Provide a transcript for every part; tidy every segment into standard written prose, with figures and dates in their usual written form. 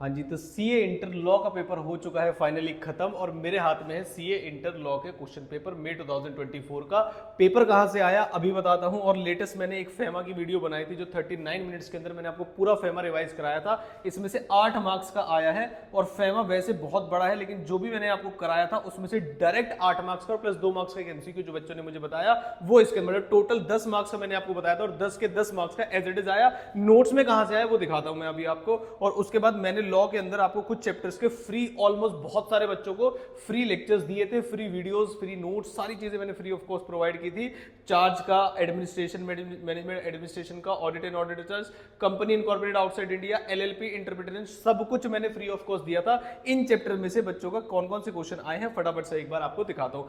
हाँ जी, तो CA inter law का पेपर हो चुका है फाइनली खत्म और मेरे हाथ में है सीए इंटर लॉ के क्वेश्चन पेपर मई 2024 का। पेपर कहाँ से आया अभी बताता हूँ। और लेटेस्ट मैंने एक फेमा की वीडियो बनाई थी जो 39 मिनट्स के अंदर मैंने आपको पूरा फेमा रिवाइज कराया था। इसमें से 8 मार्क्स का आया है और फेमा वैसे बहुत बड़ा है, लेकिन जो भी मैंने आपको कराया था उसमें से डायरेक्ट 8 मार्क्स का प्लस 2 मार्क्स का एक एमसीक्यू जो बच्चों ने मुझे बताया वो इसके अंदर टोटल 10 मार्क्स का मैंने आपको बताया था और 10 के 10 मार्क्स का एज इट इज आया। नोट्स में कहां से आया वो दिखाता हूं मैं अभी आपको। और उसके बाद मैंने लॉ के अंदर आपको कुछ चैप्टर्स के फ्री, ऑलमोस्ट बहुत सारे बच्चों को फ्री लेक्चर्स दिए थे, फ्री वीडियोस, फ्री नोट्स, सारी चीजें मैंने फ्री ऑफ कॉस्ट प्रोवाइड की थी। चार्ज का, एडमिनिस्ट्रेशन, मैनेजमेंट एडमिनिस्ट्रेशन का, audit and auditors, company incorporated outside India, LLP, interpretation, सब कुछ मैंने फ्री ऑफ कॉस्ट दिया था। इन चैप्टर में से बच्चों का कौन कौन से क्वेश्चन आए हैं फटाफट से एक बार आपको दिखाता हूं।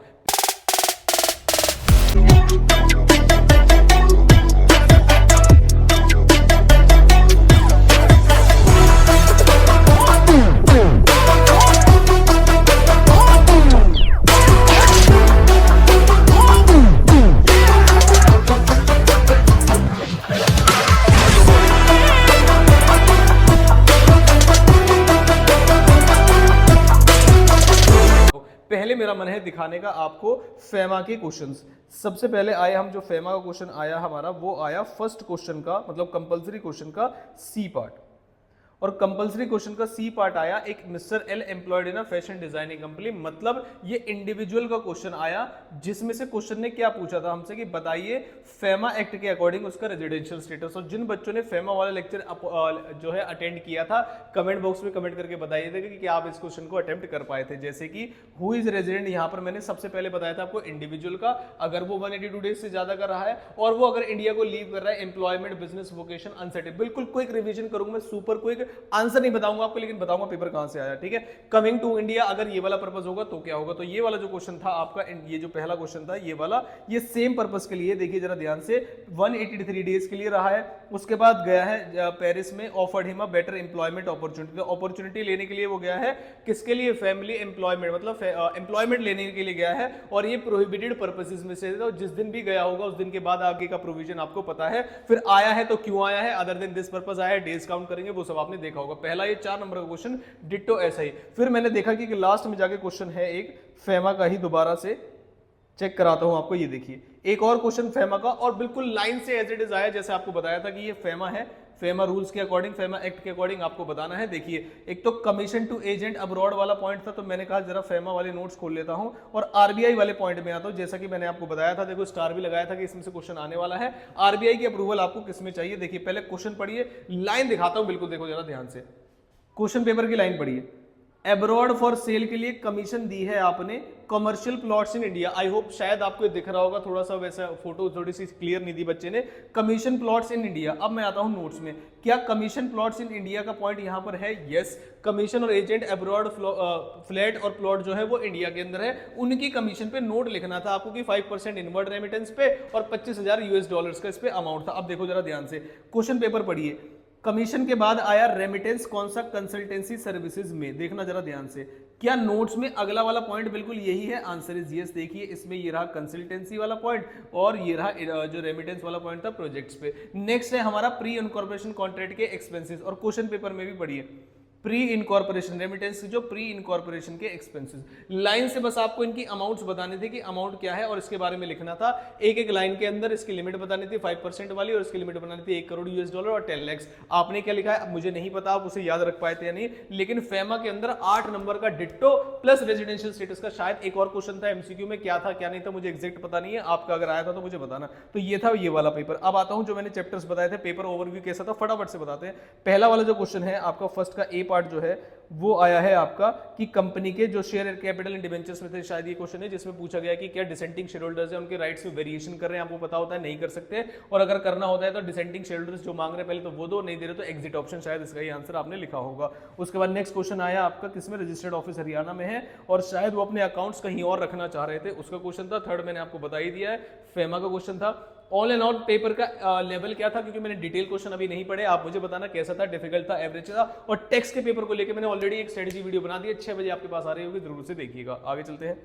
पहले मेरा मन है दिखाने का आपको फेमा के क्वेश्चंस। सबसे पहले आए हम, जो फेमा का क्वेश्चन आया हमारा वो आया फर्स्ट क्वेश्चन का, मतलब कंपलसरी क्वेश्चन का सी पार्ट। और कंपलसरी क्वेश्चन का सी पार्ट आया एक mister L employed in a fashion designing company, मतलब ये इंडिविजुअल का क्वेश्चन आया जिसमें से क्वेश्चन ने क्या पूछा था हमसे कि बताइए फेमा एक्ट के अकॉर्डिंग उसका रेजिडेंशियल स्टेटस। और जिन बच्चों ने फेमा वाला लेक्चर जो है अटेंड किया था, कमेंट बॉक्स में कमेंट करके बताइए थे कि आप इस क्वेश्चन को अटेम्प्ट कर पाए थे। जैसे कि हु इज रेजिडेंट, यहां पर मैंने सबसे पहले बताया था आपको इंडिविजुअल का, अगर वो 182 डेज से ज्यादा कर रहा है और वो अगर इंडिया को लीव कर रहा है, एम्प्लॉयमेंट, बिजनेस, वोकेशन, अनसेटल्ड। बिल्कुल क्विक रिवीजन करूंगा मैं, सुपर क्विक, आंसर नहीं बताऊंगा आपको लेकिन बताऊंगा पेपर कहां से आया, ठीक है। कमिंग टू इंडिया, अगर ये वाला पर्पस होगा तो क्या होगा, तो ये वाला जो क्वेश्चन था आपका, ये जो पहला क्वेश्चन था ये वाला, ये सेम पर्पस के लिए, देखिए जरा ध्यान से, 183 डेज के लिए रहा है। उसके बाद गया है पेरिस में, offered him a better employment opportunity, तो अपॉर्चुनिटी लेने के लिए वो गया है किसके लिए, फैमिली एम्प्लॉयमेंट, मतलब एम्प्लॉयमेंट लेने के लिए गया है। और ये प्रोहिबिटेड पर्पसेस में से, तो जिस दिन भी गया होगा उस दिन के बाद आगे का प्रोविजन आपको पता है। फिर आया है तो क्यों आया है, अदर देन दिस पर्पस आया है, डेज काउंट करेंगे वो सब आपने देखा होगा। पहला ये 4 नंबर का क्वेश्चन डिट्टो ऐसा ही। फिर मैंने देखा कि लास्ट में जाके क्वेश्चन है एक फेमा का ही, दोबारा से चेक कराता हूं आपको। ये देखिए एक और क्वेश्चन फेमा का, और बिल्कुल लाइन से एज इट इज आया जैसे आपको बताया था कि ये फेमा है, फेमा रूल्स के अकॉर्डिंग, फेमा एक्ट के अकॉर्डिंग आपको बताना है। देखिए एक तो कमीशन टू एजेंट अब्रॉड वाला पॉइंट था, तो मैंने कहा जरा फेमा वाले नोट्स खोल लेता हूं और आरबीआई वाले पॉइंट में आता हूं। जैसा कि मैंने आपको बताया था, देखो स्टार भी लगाया था कि इसमें से क्वेश्चन आने वाला है। आरबीआई की अप्रूवल आपको किसमें चाहिए, देखिए पहले क्वेश्चन पढ़िए, लाइन दिखाता हूं, बिल्कुल देखो जरा ध्यान से, क्वेश्चन पेपर की लाइन पढ़िए। एब्रॉड फॉर सेल के लिए कमीशन दी है आपने commercial plots in India. I hope शायद आपको दिख रहा होगा, थोड़ा सा वैसा फोटो थोड़ी सी क्लियर नहीं दी बच्चे ने। कमीशन प्लॉट्स इन इंडिया, अब मैं आता हूं नोट्स में, क्या कमीशन प्लॉट्स इन इंडिया का पॉइंट यहां पर है, यस। कमीशन और एजेंट एब्रॉड फ्लैट और प्लॉट जो है वो इंडिया के अंदर है, उनकी कमीशन पे नोट लिखना था आपको कि 5% इनवर्ड रेमिटेंस पे और $25,000 का इस पे अमाउंट था। अब देखो जरा ध्यान से, क्वेश्चन पेपर पढ़िए। कमीशन के बाद आया रेमिटेंस, कौन सा, कंसल्टेंसी सर्विसेज में, देखना जरा ध्यान से, क्या नोट्स में अगला वाला पॉइंट बिल्कुल यही है, आंसर इज यस। देखिए इसमें ये रहा कंसल्टेंसी वाला पॉइंट और ये रहा जो रेमिटेंस वाला पॉइंट था प्रोजेक्ट्स पे। नेक्स्ट है हमारा प्री इनकॉर्पोरेशन कॉन्ट्रैक्ट के एक्सपेंसेस, और क्वेश्चन पेपर में भी पढ़िए प्री इनकॉर्पोरेशन रेमिटेंस, जो प्री इनकॉर्पोरेशन के एक्सपेंसेस, लाइन से बस आपको इनकी अमाउंट्स बताने थे कि अमाउंट क्या है और इसके बारे में लिखना था। एक एक लाइन के अंदर इसकी लिमिट बतानी थी 5% वाली, और इसकी लिमिट बनानी थी $1 करोड़ और 10 लाख। आपने क्या लिखा है मुझे नहीं पता, आप उसे याद रख पाए थे या नहीं, लेकिन फेमा के अंदर 8 नंबर का डिट्टो प्लस रेजिडेंशियल स्टेटस का शायद एक और क्वेश्चन था एमसीक्यू में, क्या था क्या नहीं था मुझे एग्जैक्ट पता नहीं है, आपका अगर आया था तो मुझे बताना। तो ये था ये वाला पेपर। अब आता हूं जो मैंने चैप्टर्स बताए थे, पेपर ओवरव्यू कैसा था फटाफट से बताते हैं। पहला वाला जो क्वेश्चन है आपका फर्स्ट का ए पार्ट जो है वो आया है आपका कि कंपनी के जो शेयर कैपिटल एंड डिबेंचर्स में थे, शायद ये क्वेश्चन है जिसमें पूछा गया कि क्या डिसेंटिंग शेयर होल्डर्स है उनके राइट्स में वेरिएशन कर रहे हैं, आपको पता होता है नहीं कर सकते, और अगर करना होता है तो डिसेंटिंग शेयर होल्डर्स जो मांग रहे हैं पहले तो वो दो, नहीं दे रहे तो एग्जिट ऑप्शन, शायद इसका ही आंसर आपने लिखा होगा। उसके बाद नेक्स्ट क्वेश्चन आया आपका किसमें, रजिस्टर्ड ऑफिस हरियाणा में है और शायद वो अपने अकाउंट्स कहीं और रखना चाह रहे थे, उसका क्वेश्चन था। थर्ड मैंने आपको बता ही दिया है, फेमा का क्वेश्चन था। ऑल एंड ऑल पेपर का लेवल क्या था, क्योंकि मैंने डिटेल क्वेश्चन अभी नहीं पढ़े, आप मुझे बताना कैसा था, डिफिकल्ट था, एवरेज था। और टेक्स्ट के पेपर को लेकर मैंने ऑलरेडी एक स्ट्रेटजी वीडियो बना दी है, 6 बजे आपके पास आ रही होगी, जरूर से देखिएगा। आगे चलते हैं।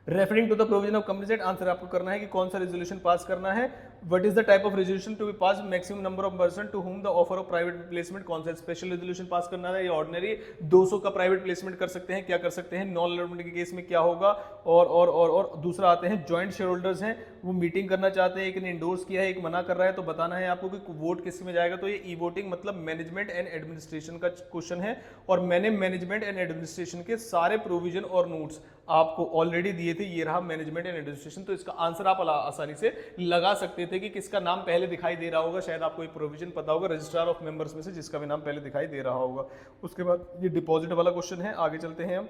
Referring to the provision of company act, answer आपको करना है कि कौन सा रेजोल्यूशन पास करना है, what is the type of resolution to be pass, maximum number of person to whom the offer of private placement, कौन सा स्पेशल रेजोल्यूशन पास करना है या ऑर्डिनरी, 200 का प्राइवेट प्लेसमेंट कर सकते हैं, क्या कर सकते हैं, नॉन अलॉटमेंट के केस में क्या होगा, और दूसरा आते हैं ज्वाइंट शेयर होल्डर्स हैं, वो मीटिंग करना चाहते हैं, एक ने इंडोर्स किया है, एक मना कर रहा है, तो बताना है आपको कि वोट किस में जाएगा। तो ये ई वोटिंग मतलब मैनेजमेंट एंड एडमिनिस्ट्रेशन का क्वेश्चन है, और मैंने मैनेजमेंट एंड एडमिनिस्ट्रेशन के सारे प्रोविजन और नोट्स आपको ऑलरेडी दिए थे। ये रहा मैनेजमेंट एंड एडमिनिस्ट्रेशन, तो इसका आंसर आप आसानी से लगा सकते थे कि किसका नाम पहले दिखाई दे रहा होगा। शायद आपको एक प्रोविजन पता होगा रजिस्ट्रार ऑफ मेंबर्स में से जिसका भी नाम पहले दिखाई दे रहा होगा। उसके बाद ये डिपॉजिट वाला क्वेश्चन है, आगे चलते हैं हम।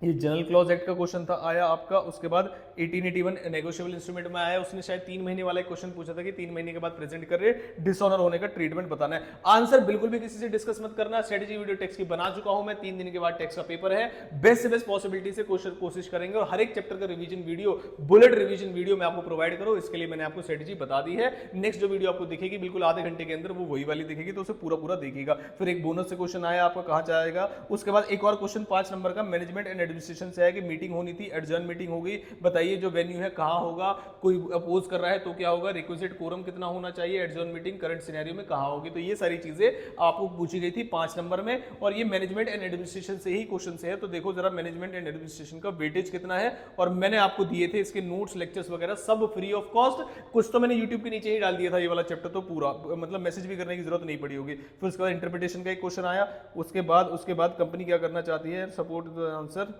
ये जनरल क्लॉज एक्ट का क्वेश्चन था आया आपका। उसके बाद 1881 नेगोशिएबल इंस्ट्रूमेंट में आया, उसने शायद 3 महीने वाला एक क्वेश्चन पूछा था कि 3 महीने के बाद प्रेजेंट कर रहे डिसऑनर होने का ट्रीटमेंट बताना है। आंसर बिल्कुल भी किसी से डिस्कस मत करना। स्ट्रेटेजी वीडियो टेक्स्ट की बना चुका हूं मैं, 3 दिन के बाद टेक्स्ट का पेपर है, बेस्ट से बेस्ट पॉसिबिलिटी से कोशिश करेंगे और हर एक चैप्टर का revision video, bullet revision video मैं आपको प्रोवाइड करूं। इसके लिए मैंने आपको स्ट्रेटेजी बता दी है। नेक्स्ट जो वीडियो आपको दिखेगी बिल्कुल आधे घंटे के अंदर, वो वही वाली दिखेगी, तो उसे पूरा देखिएगा। फिर एक बोनस से क्वेश्चन आया आपका, कहां से आएगा। उसके बाद एक और क्वेश्चन 5 नंबर का मैनेजमेंट एंड एडमिनिस्ट्रेशन से आया, मीटिंग होनी थी, एडजर्न मीटिंग हो गई, बताइए जो वेन्यू है कहां होगा, कोई अपोज कर रहा है तो क्या होगा, रिक्विजिट कोरम कितना होना चाहिए, एडजर्न मीटिंग करंट सिनेरियो में कहां होगी। तो ये सारी चीजें आपको पूछी गई थी 5 नंबर में, और ये मैनेजमेंट एंड एडमिनिस्ट्रेशन से ही क्वेश्चन से है। तो देखो जरा मैनेजमेंट एंड एडमिनिस्ट्रेशन का वेटेज कितना है, और मैंने आपको दिए थे इसके नोट्स, लेक्चर्स वगैरह सब फ्री ऑफ कॉस्ट। कुछ तो मैंने यूट्यूब के नीचे ही डाल दिया था, ये वाला चैप्टर तो पूरा, मतलब मैसेज भी करने की जरूरत नहीं पड़ी होगी। फिर उसके बाद इंटरप्रिटेशन का एक क्वेश्चन आया। उसके बाद कंपनी क्या करना चाहती है, support the answer.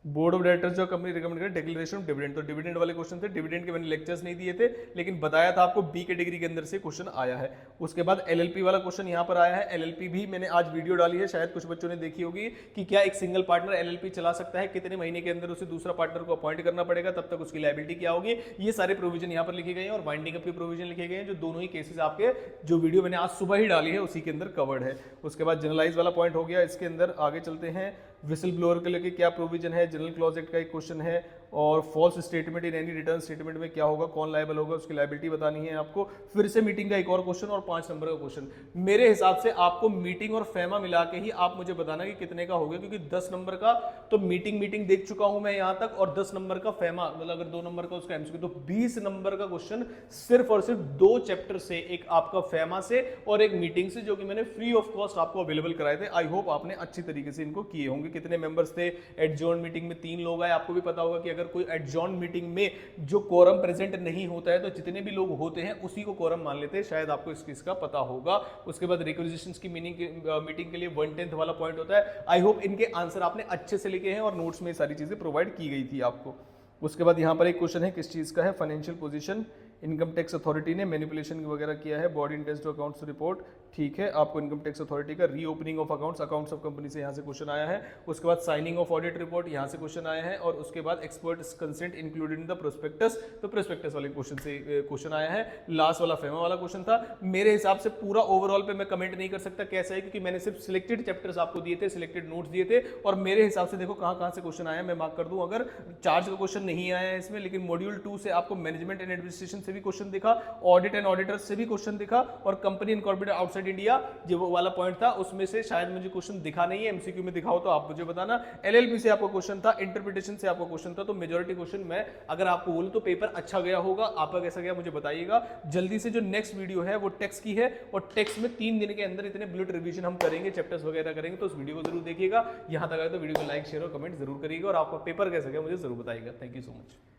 Board of directors जो कंपनी रिकमेंड करे, डिक्लेरेशन ऑफ डिविडेंड, तो डिविडेंड वाले क्वेश्चन थे। डिविडेंड के मैंने लेक्चर्स नहीं दिए थे, लेकिन बताया था आपको बी कैटेगरी के अंदर से क्वेश्चन आया है। उसके बाद एलएलपी वाला क्वेश्चन यहां पर आया है। एलएलपी भी मैंने आज वीडियो डाली है, शायद कुछ बच्चों ने देखी होगी, कि क्या एक सिंगल पार्टनर एलएलपी चला सकता है, कितने महीने के अंदर उसे दूसरा पार्टनर को अपॉइंट करना पड़ेगा, तब तक उसकी लायबिलिटी क्या होगी। ये सारे प्रोविजन यहां पर लिखे गए हैं, और वाइंडिंग अप के प्रोविजन लिखे गए हैं, जो दोनों ही केसेस आपके जो वीडियो मैंने आज सुबह ही डाली है उसी के अंदर कवर्ड है। उसके बाद जनरलाइज वाला पॉइंट हो गया इसके अंदर। आगे चलते हैं, विसल ब्लोअर के लेके क्या प्रोविजन है, जनरल क्लॉज एक्ट का एक क्वेश्चन है, और false statement in any return statement में क्या होगा, कौन लायबल होगा, उसकी लायबिलिटी बतानी है आपको। फिर से मीटिंग का एक और क्वेश्चन, और 5 नंबर का क्वेश्चन। मेरे हिसाब से आपको मीटिंग और फेमा मिला के ही आप मुझे बताना कि कितने का होगा, क्योंकि 10 नंबर का तो मीटिंग देख चुका हूं मैं यहां तक, और 10 नंबर का फेमा, मतलब अगर 2 नंबर का उसका एमसीक्यू, तो 20 नंबर का क्वेश्चन सिर्फ और सिर्फ 2 चैप्टर से, एक आपका फेमा से और एक मीटिंग से, जो कि मैंने फ्री ऑफ कॉस्ट आपको अवेलेबल कराए थे। आई होप आपने अच्छी तरीके से इनको किए होंगे। कितने मेंबर्स थे एडजॉर्न मीटिंग में, 3 लोग आए। आपको भी पता होगा कि अगर कोई एडजॉर्न मीटिंग में जो कोरम प्रेजेंट नहीं होता है, तो जितने भी लोग होते हैं उसी को कोरम मान लेते हैं। शायद आपको इसका पता होगा। उसके बाद रिक्विजिशंस की मीटिंग के लिए 1/10 वाला पॉइंट होता है। आई होप इनके आंसर आपने अच्छे से लिखे हैं, और नोट्स में सारी चीजें प्रोवाइड की गई थी आपको। उसके बाद यहां पर एक क्वेश्चन है, किस चीज का है, financial position. Income tax authority ने मैनिपुलेशन वगैरह किया है, body intense to accounts report, ठीक है। आपको इनकम टैक्स अथॉरिटी का reopening of accounts of company से यहाँ से क्वेश्चन आया है। उसके बाद साइनिंग ऑफ ऑडिट रिपोर्ट, यहाँ से क्वेश्चन आया है। और उसके बाद expert consent included in the prospectus, तो प्रोस्पेक्टस वाले क्वेश्चन से क्वेश्चन आया है। लास्ट वाला फेमा वाला क्वेश्चन था। मेरे हिसाब से पूरा ओवरऑल पे मैं कमेंट नहीं कर सकता कैसा है, क्योंकि मैंने सिर्फ सिलेक्टेड चैप्टर्स आपको दिए थे, सिलेक्टेड नोट्स दिए थे, और मेरे हिसाब से देखो कहां से क्वेश्चन आया, मैं मार्क कर दूं। अगर चार्ज का क्वेश्चन नहीं आया है इसमें, लेकिन मॉड्यूल 2 से आपको मैनेजमेंट एंड एडमिनिस्ट्रेशन से भी क्वेश्चन दिखा, ऑडिट एंड ऑडिटर्स से भी क्वेश्चन दिखा, और कंपनी इनकॉर्पोरेटेड आउटसाइड इंडिया जो वाला पॉइंट था उसमें से शायद मुझे क्वेश्चन दिखा नहीं है। एमसीक्यू में दिखाओ तो आप मुझे बताना। एलएलबी से आपको क्वेश्चन था, इंटरप्रिटेशन से आपको क्वेश्चन था। तो मेजॉरिटी क्वेश्चन मैं अगर आपको बोलूं तो पेपर अच्छा गया होगा। आपका कैसा गया मुझे बताइएगा। जल्दी से जो नेक्स्ट वीडियो है वो टेक्स्ट की है, और टेक्स्ट में 3 दिन के अंदर इतने बुलेट रिवीजन हम करेंगे, चैप्टर्स वगैरह करेंगे, तो उस वीडियो को जरूर देखिएगा। यहां तक आए तो वीडियो को लाइक शेयर और कमेंट जरूर करिएगा, और आपका पेपर कैसा गया मुझे जरूर बताइएगा। Thank you so much.